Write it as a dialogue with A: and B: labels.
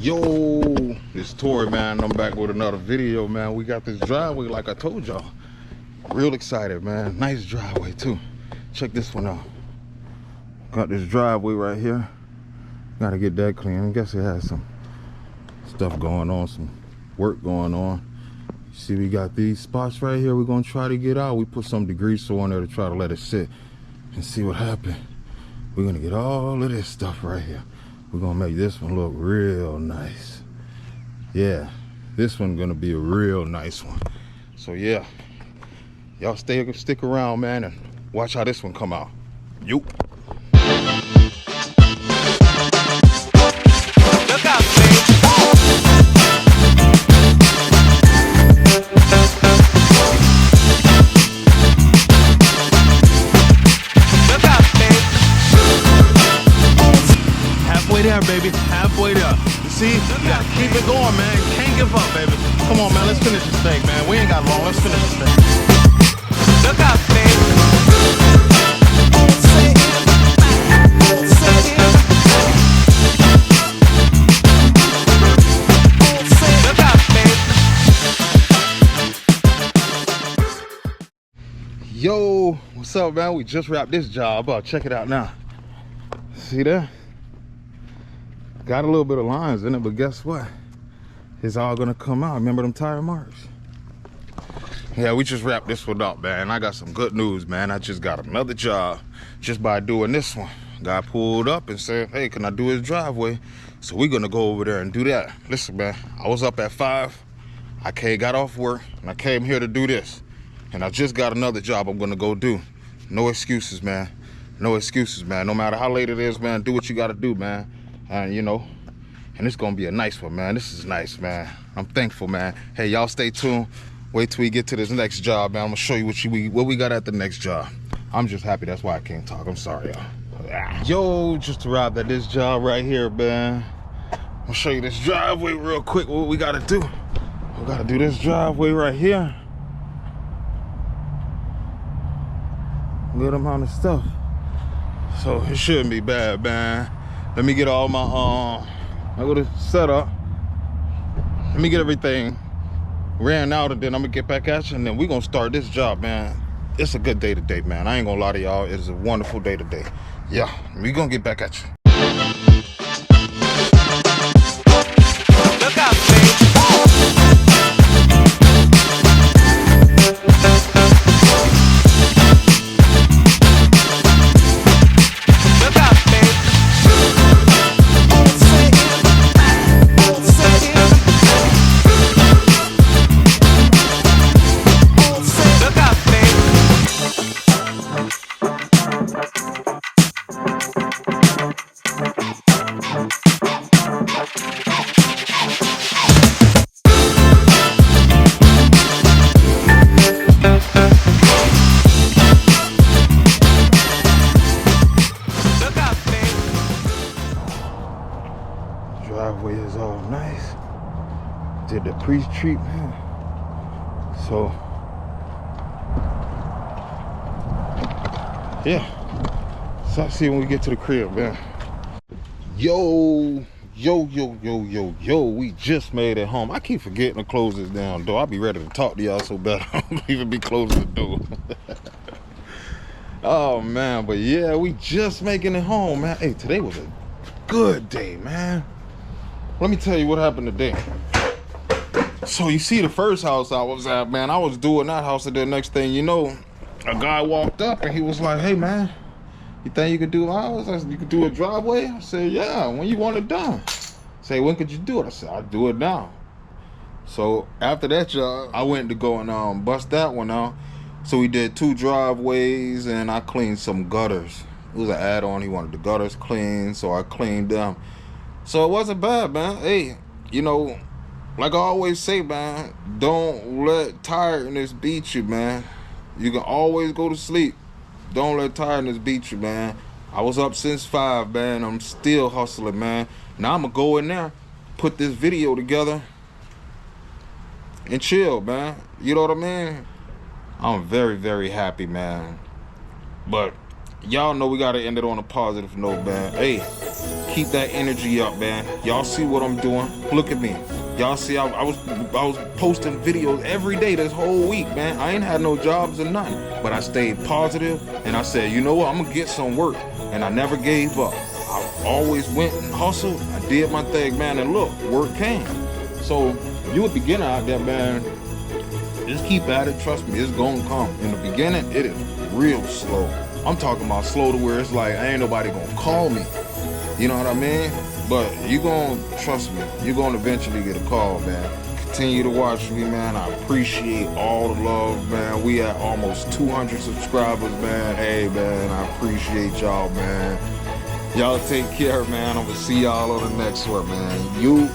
A: Yo, it's Tori, man. I'm back with another video, man. We got this driveway like I told y'all. Real excited, man. Nice driveway too. Check this one out. Got this driveway right here. Gotta get that clean. I guess it has some stuff going on, some work going on. See, we got these spots right here we're gonna try to get out. We put some degreaser on there to try to let it sit and see what happens. We're gonna get all of this stuff right here. We're gonna make this one look real nice. Yeah, this one's gonna be a real nice one. So yeah, y'all stick around, man, and watch how this one come out. Yup.
B: Look out, babe. Look out, babe.
A: Halfway there, baby. Halfway there. You see? You gotta keep it going, man. You can't give up, baby. Come on, man. Let's finish this thing, man. We ain't got long. Let's finish this thing.
B: Look out, babe. Look out, babe.
A: Yo, what's up, man? We just wrapped this job up. Check it out now. See that? Got a little bit of lines in it, but guess what? It's all gonna come out. Remember them tire marks? Yeah, we just wrapped this one up, man. I got some good news, man. I just got another job just by doing this one. Guy pulled up and said, hey, can I do his driveway? So we're gonna go over there and do that. Listen, man, I was up at 5. I got off work and I came here to do this. And I just got another job I'm gonna go do. No excuses, man. No excuses, man. No matter how late it is, man, do what you gotta do, man. And you know, and it's gonna be a nice one, man. This is nice, man. I'm thankful, man. Hey, y'all stay tuned. Wait till we get to this next job, man. I'm gonna show you what we got at the next job. I'm just happy. That's why I can't talk. I'm sorry, y'all. Yo, just arrived at this job right here, man. I'm gonna show you this driveway real quick. What we gotta do? We gotta do this driveway right here. Good amount of stuff. So it shouldn't be bad, man. Let me get all my I go to set up. Let me get everything ran out, and then I'm gonna get back at you, and then we're gonna start this job, man. It's a good day today, man. I ain't gonna lie to y'all. It is a wonderful day today. Yeah, we gonna get back at you.
B: Look out, babe. Look out, babe. Look out, babe. Look out, babe.
A: Driveway is all nice. Did the pre-treatment. So yeah. So I'll see you when we get to the crib, man. Yo, we just made it home. I keep forgetting to close this down door. I'll be ready to talk to y'all so bad I don't even be closing the door. Oh man, but yeah, we just making it home, man. Hey, today was a good day, man. Let me tell you what happened today. So you see the first house I was at, man, I was doing that house, and the next thing you know, a guy walked up and he was like, hey man, you think you could do ours? I said, you could do a driveway? I said, yeah, when you want it done. Say, when could you do it? I said, I'll do it now. So after that job, I went to go and bust that one out. So we did 2 driveways, and I cleaned some gutters. It was an add-on. He wanted the gutters cleaned, so I cleaned them. So it wasn't bad, man. Hey, you know, like I always say, man, don't let tiredness beat you, man. You can always go to sleep. Don't let tiredness beat you, man. I was up since 5, man. I'm still hustling, man. Now I'm gonna go in there, put this video together, and chill, man. You know what I mean? I'm very, very happy, man. But y'all know we gotta end it on a positive note, man. Hey, Keep that energy up, man. Y'all see what I'm doing? Look at me. Y'all see I was posting videos every day this whole week, man. I ain't had no jobs or nothing, but I stayed positive and I said, you know what? I'm gonna get some work, and I never gave up. I always went and hustled. I did my thing, man, and look, work came. So you a beginner out there, man, just keep at it. Trust me, it's gonna come. In the beginning, it is real slow. I'm talking about slow to where it's like ain't nobody gonna call me. You know what I mean? But you gonna, trust me, you're gonna eventually get a call, man. Continue to watch me, man. I appreciate all the love, man. We at almost 200 subscribers, man. Hey, man, I appreciate y'all, man. Y'all take care, man. I'm gonna see y'all on the next one, man. You